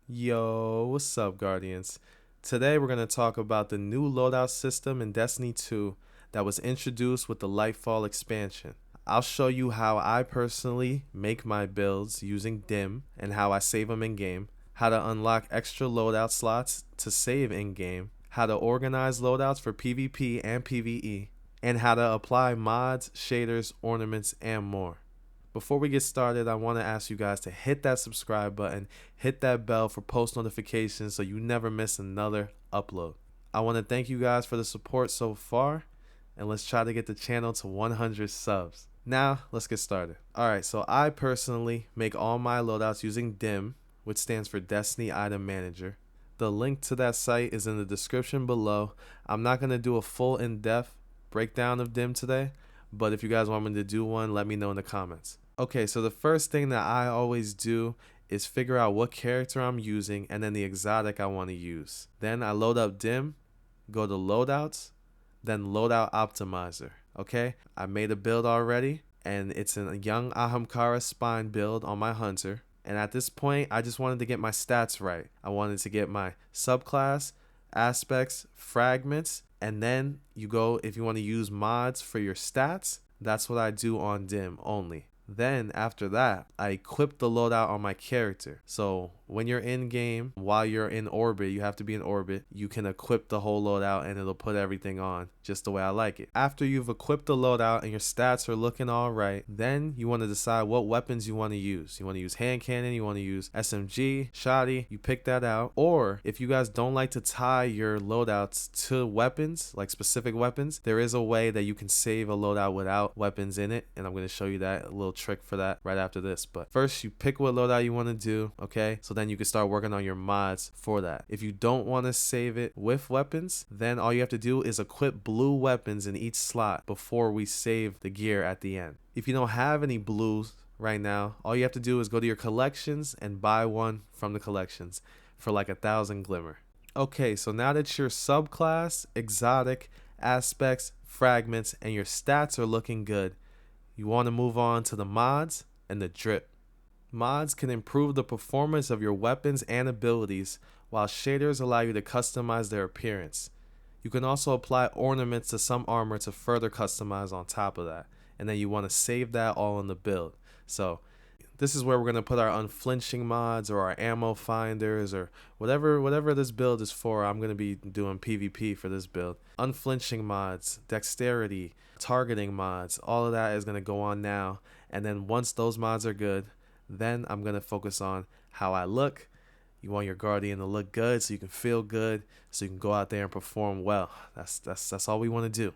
Yo, what's up, Guardians? Today we're going to talk about the new loadout system in Destiny 2 that was introduced with the Lightfall expansion. I'll show you how I personally make my builds using DIM and how I save them in game, how to unlock extra loadout slots to save in game, how to organize loadouts for PvP and PvE, and how to apply mods, shaders, ornaments, and more. Before we get started, I want to ask you guys to hit that subscribe button, hit that bell for post notifications so you never miss another upload. I want to thank you guys for the support so far, and let's try to get the channel to 100 subs. Now, let's get started. Alright, so I personally make all my loadouts using DIM, which stands for Destiny Item Manager. The link to that site is in the description below. I'm not going to do a full in-depth breakdown of DIM today, but if you guys want me to do one, let me know in the comments. Okay, so the first thing that I always do is figure out what character I'm using and then the exotic I want to use. Then I load up DIM, go to loadouts, then loadout optimizer. Okay, I made a build already and it's a young Ahamkara spine build on my hunter. And at this point, I just wanted to get my stats right. I wanted to get my subclass, aspects, fragments, and then you go, if you want to use mods for your stats, that's what I do on DIM only. Then after that, I equip the loadout on my character. So when you're in game, while you're in orbit, you have to be in orbit, you can equip the whole loadout and it'll put everything on just the way I like it. After you've equipped the loadout and your stats are looking all right, then you want to decide what weapons you want to use. You want to use hand cannon, you want to use SMG, shoddy, you pick that out. Or if you guys don't like to tie your loadouts to weapons, like specific weapons, there is a way that you can save a loadout without weapons in it, and I'm going to show you that, a little trick for that right after this. But first, you pick what loadout you want to do, okay? So then you can start working on your mods for that. If you don't want to save it with weapons, then all you have to do is equip blue weapons in each slot before we save the gear at the end. If you don't have any blues right now, all you have to do is go to your collections and buy one from the collections for like 1,000 glimmer. Okay, so now that your subclass, exotic, aspects, fragments, and your stats are looking good, you want to move on to the mods and the drip. Mods can improve the performance of your weapons and abilities, while shaders allow you to customize their appearance. You can also apply ornaments to some armor to further customize on top of that, and then you want to save that all in the build. So this is where we're going to put our unflinching mods or our ammo finders or whatever this build is for. I'm going to be doing PvP for this build. Unflinching mods, dexterity, targeting mods, all of that is going to go on now. And then once those mods are good, then I'm going to focus on how I look. You want your guardian to look good so you can feel good, so you can go out there and perform well. That's all we want to do.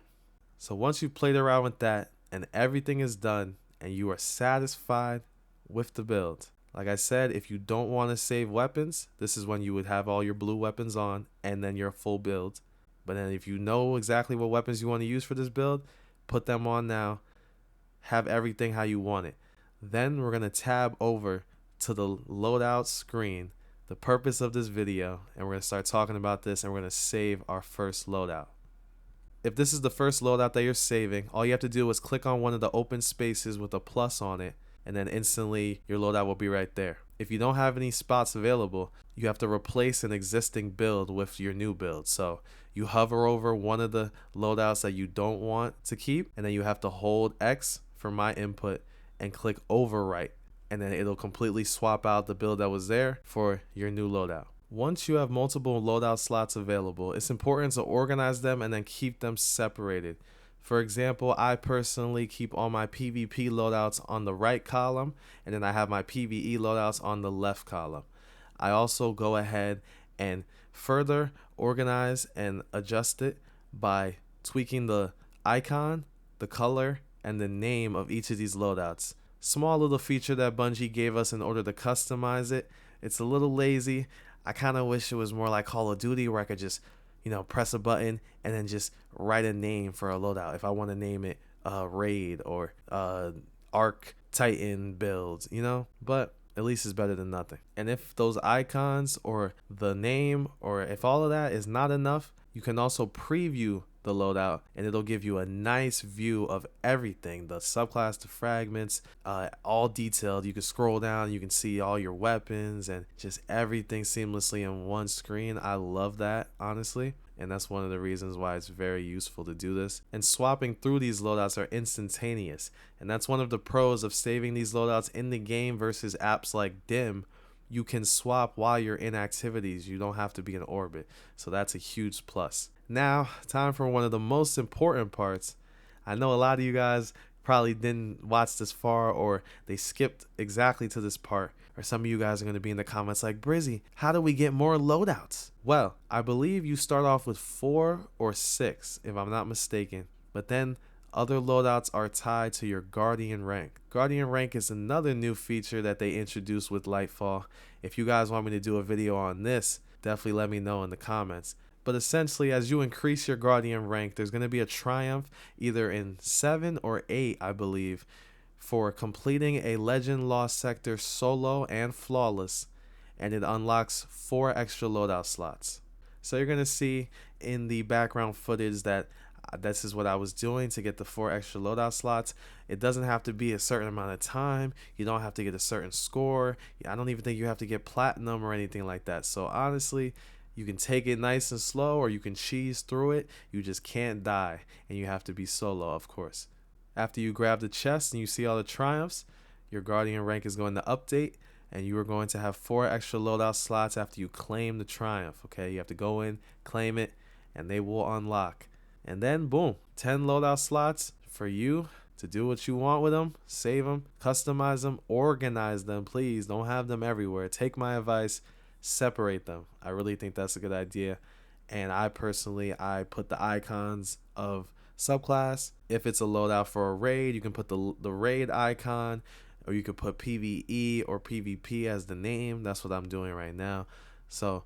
So once you've played around with that and everything is done and you are satisfied with the build, like I said, if you don't want to save weapons, this is when you would have all your blue weapons on and then your full build. But then if you know exactly what weapons you want to use for this build, put them on now. Have everything how you want it. Then we're going to tab over to the loadout screen, the purpose of this video, and we're going to start talking about this, and we're going to save our first loadout. If this is the first loadout that you're saving, all you have to do is click on one of the open spaces with a plus on it, and then instantly your loadout will be right there. If you don't have any spots available, you have to replace an existing build with your new build. So you hover over one of the loadouts that you don't want to keep, and then you have to hold X for my input and click overwrite, and then it'll completely swap out the build that was there for your new loadout. Once you have multiple loadout slots available, it's important to organize them and then keep them separated. For example, I personally keep all my PvP loadouts on the right column, and then I have my PvE loadouts on the left column. I also go ahead and further organize and adjust it by tweaking the icon, the color, and the name of each of these loadouts. Small little feature that Bungie gave us in order to customize it. It's a little lazy. I kind of wish it was more like Call of Duty where I could just, press a button and then just write a name for a loadout. If I want to name it Raid or Arc Titan builds, but at least it's better than nothing. And if those icons or the name or if all of that is not enough, You can also preview the loadout, and it'll give you a nice view of everything, the subclass, the fragments, all detailed. You can scroll down, you can see all your weapons and just everything seamlessly in one screen. I love that, honestly, and that's one of the reasons why it's very useful to do this. And swapping through these loadouts are instantaneous, and that's one of the pros of saving these loadouts in the game versus apps like Dim. You can swap while you're in activities. You don't have to be in orbit, so that's a huge plus. Now, time for one of the most important parts. I know a lot of you guys probably didn't watch this far, or they skipped exactly to this part, or some of you guys are going to be in the comments like, Brizzy, how do we get more loadouts? Well, I believe you start off with 4 or 6, if I'm not mistaken, but then other loadouts are tied to your Guardian rank. Guardian rank is another new feature that they introduced with Lightfall. If you guys want me to do a video on this, definitely let me know in the comments. But essentially, as you increase your Guardian rank, there's going to be a triumph either in 7 or 8, I believe, for completing a Legend Lost Sector solo and flawless, and it unlocks 4 extra loadout slots. So you're going to see in the background footage that this is what I was doing to get the 4 extra loadout slots. It doesn't have to be a certain amount of time. You don't have to get a certain score. I don't even think you have to get platinum or anything like that. So honestly, you can take it nice and slow, or you can cheese through it. You just can't die, and you have to be solo, of course. After you grab the chest and you see all the triumphs, your Guardian rank is going to update, and you are going to have 4 extra loadout slots after you claim the triumph. Okay, you have to go in, claim it, and they will unlock. And then boom, 10 loadout slots for you to do what you want with them. Save them, customize them, organize them. Please don't have them everywhere. Take my advice, separate them. I really think that's a good idea. And I put the icons of subclass. If it's a loadout for a raid, you can put the raid icon, or you could put PvE or PvP as the name. That's what I'm doing right now. So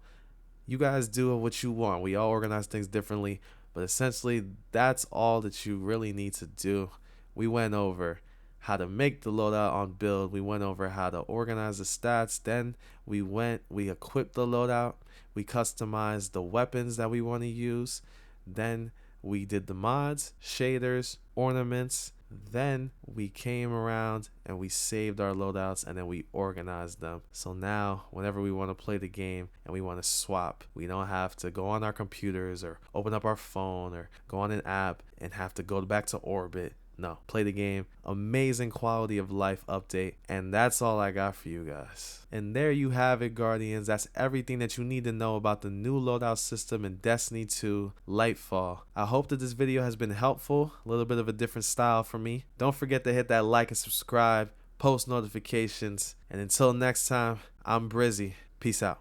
you guys do what you want. We all organize things differently, but essentially that's all that you really need to do. We went over how to make the loadout on build. We went over how to organize the stats. Then we equipped the loadout. We customized the weapons that we want to use. Then we did the mods, shaders, ornaments. Then we came around and we saved our loadouts, and then we organized them. So now whenever we want to play the game and we want to swap, we don't have to go on our computers or open up our phone or go on an app and have to go back to orbit. No, play the game. Amazing quality of life update. And that's all I got for you guys. And there you have it, Guardians. That's everything that you need to know about the new loadout system in Destiny 2 Lightfall. I hope that this video has been helpful. A little bit of a different style for me. Don't forget to hit that like and subscribe, post notifications. And until next time, I'm Brizzy. Peace out.